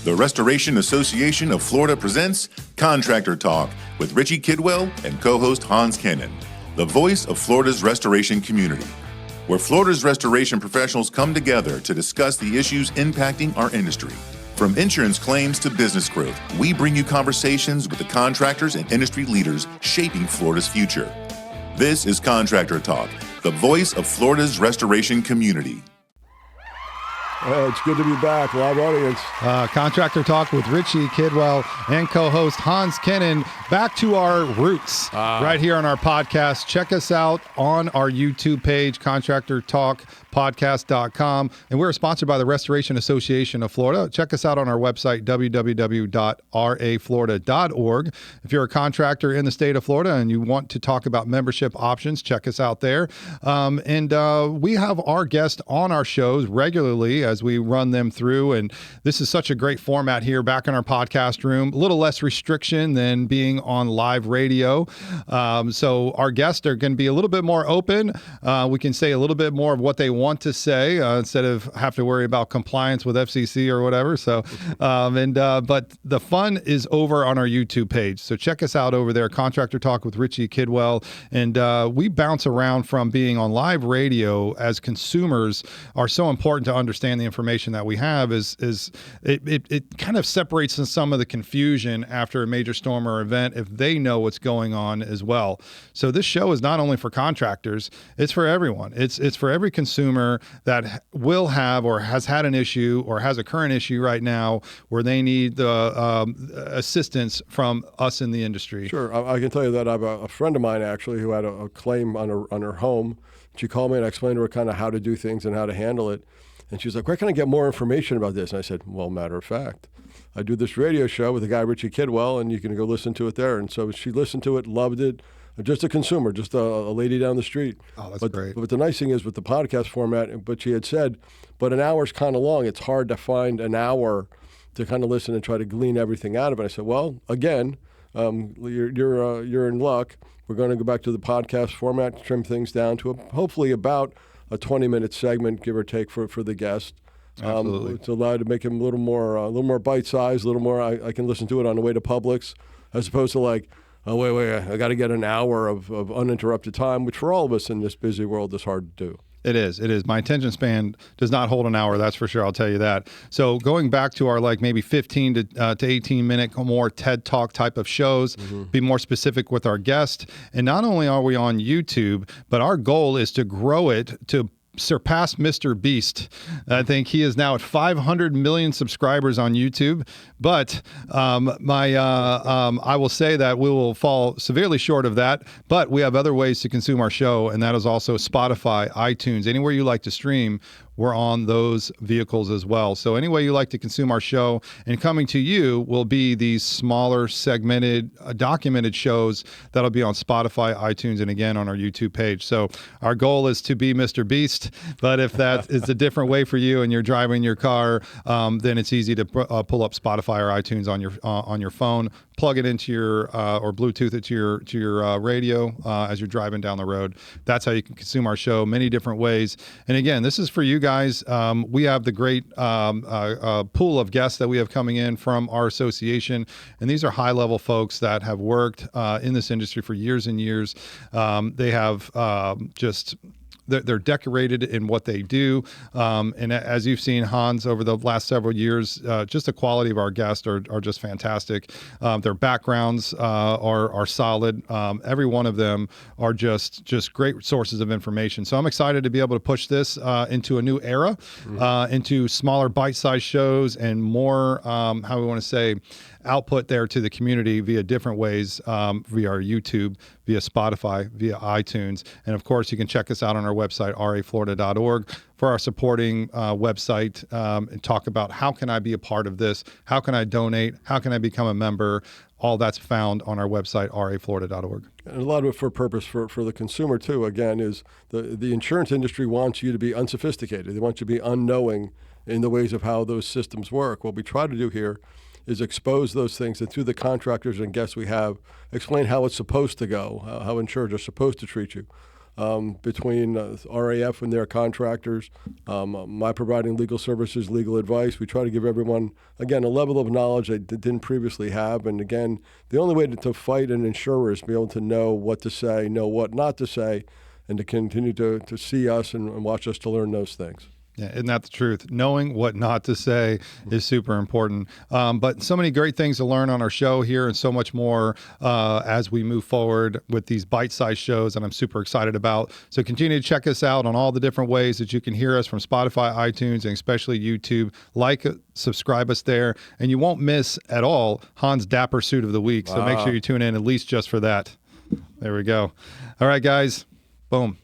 The Restoration Association of Florida presents Contractor Talk with Richie Kidwell and co-host Hans Kennon, the voice of Florida's restoration community, where Florida's restoration professionals come together to discuss the issues impacting our industry. From insurance claims to business growth, we bring you conversations with the contractors and industry leaders shaping Florida's future. This is Contractor Talk, the voice of Florida's restoration community. It's good to be back, live audience. Contractor Talk with Richie Kidwell and co-host Hans Kennon. Back to our roots right here on our podcast. Check us out on our YouTube page, Contractor Talk podcast.com. And we're sponsored by the Restoration Association of Florida. Check us out on our website, www.raflorida.org. If you're a contractor in the state of Florida and you want to talk about membership options, check us out there. And we have our guests on our shows regularly as we run them through. And this is such a great format here back in our podcast room. A little less restriction than being on live radio. So our guests are going to be a little bit more open. We can say a little bit more of what they want to say instead of have to worry about compliance with FCC or whatever. So, but the fun is over on our YouTube page. So check us out over there, Contractor Talk with Richie Kidwell. And we bounce around from being on live radio as consumers are so important to understand the information that we have is it kind of separates some of the confusion after a major storm or event if they know what's going on as well. So this show is not only for contractors, it's for everyone. It's for every consumer that will have or has had an issue or has a current issue right now where they need the assistance from us in the industry. Sure. I can tell you that I have a friend of mine actually who had a claim on her home. She called me and I explained to her kind of how to do things and how to handle it. And she was like, where can I get more information about this? And I said, well, matter of fact, I do this radio show with a guy, Richie Kidwell, and you can go listen to it there. And so she listened to it, loved it. Just a consumer, just a lady down the street. Oh, that's great. But the nice thing is with the podcast format, but she had said, but an hour's kind of long. It's hard to find an hour to kind of listen and try to glean everything out of it. I said, well, again, you're in luck. We're going to go back to the podcast format, trim things down to hopefully about a 20-minute segment, give or take, for the guest. Absolutely. It's allowed to make him a little more bite-sized, a little more. I can listen to it on the way to Publix, as opposed to like, oh, wait, I got to get an hour of uninterrupted time, which for all of us in this busy world is hard to do. It is. My attention span does not hold an hour, that's for sure. I'll tell you that. So going back to our like maybe 15 to 18 minute more TED Talk type of shows, be more specific with our guest. And not only are we on YouTube, but our goal is to grow it to surpass Mr. Beast. I think he is now at 500 million subscribers on YouTube. But I will say that we will fall severely short of that. But we have other ways to consume our show, and that is also Spotify, iTunes, anywhere you like to stream. We're on those vehicles as well. So any way you like to consume our show, and coming to you will be these smaller segmented, documented shows that'll be on Spotify, iTunes, and again on our YouTube page. So our goal is to be Mr. Beast, but if that is a different way for you and you're driving your car, then it's easy to pull up Spotify or iTunes on your phone, plug it into your or Bluetooth it to your radio as you're driving down the road. That's how you can consume our show, many different ways. And again, this is for you guys. We have the great pool of guests that we have coming in from our association, and these are high-level folks that have worked in this industry for years and years. They have they're decorated in what they do. And as you've seen, Hans, over the last several years, just the quality of our guests are just fantastic. Their backgrounds are solid. Every one of them are just great sources of information. So I'm excited to be able to push this into a new era, into smaller bite-sized shows and more, how we want to say, output there to the community via different ways, via our YouTube, via Spotify, via iTunes. And of course, you can check us out on our website, raflorida.org, for our supporting website, and talk about how can I be a part of this? How can I donate? How can I become a member? All that's found on our website, raflorida.org. And a lot of it for purpose for the consumer, too, again, is the insurance industry wants you to be unsophisticated. They want you to be unknowing in the ways of how those systems work. What we try to do here is expose those things, and through the contractors and guests we have, explain how it's supposed to go, how insurers are supposed to treat you. between RAF and their contractors, my providing legal services, legal advice. We try to give everyone, again, a level of knowledge they didn't previously have. And again, the only way to fight an insurer is to be able to know what to say, know what not to say, and to continue to see us and watch us to learn those things. Yeah, isn't that the truth? Knowing what not to say is super important. But so many great things to learn on our show here and so much more as we move forward with these bite-sized shows that I'm super excited about. So continue to check us out on all the different ways that you can hear us from Spotify, iTunes, and especially YouTube. Like, subscribe us there, and you won't miss at all Hans' Dapper Suit of the Week. So make sure you tune in at least just for that. There we go. All right, guys. Boom.